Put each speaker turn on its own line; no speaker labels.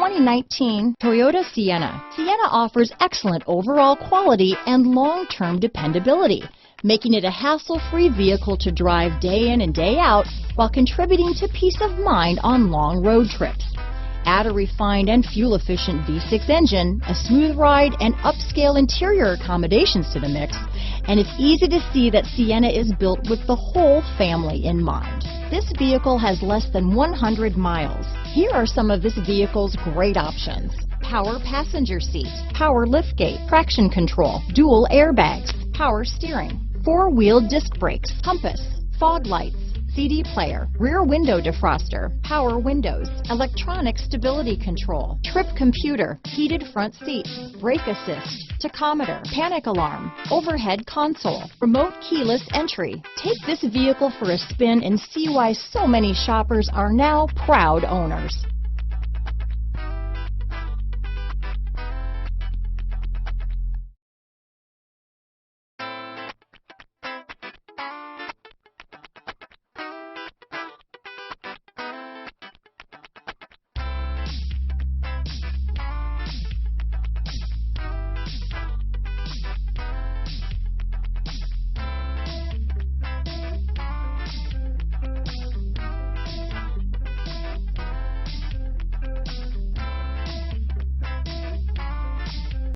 2019 Toyota Sienna. Sienna offers excellent overall quality and long-term dependability, making it a hassle-free vehicle to drive day in and day out while contributing to peace of mind on long road trips. Add a refined and fuel-efficient V6 engine, a smooth ride, and upscale interior accommodations to the mix, and it's easy to see that Sienna is built with the whole family in mind. This vehicle has less than 100 miles. Here are some of this vehicle's great options: power passenger seat, power liftgate, traction control, dual airbags, power steering, four-wheel disc brakes, compass, fog lights, CD player, rear window defroster, power windows, electronic stability control, trip computer, heated front seats, brake assist, tachometer, panic alarm, overhead console, remote keyless entry. Take this vehicle for a spin and see why so many shoppers are now proud owners.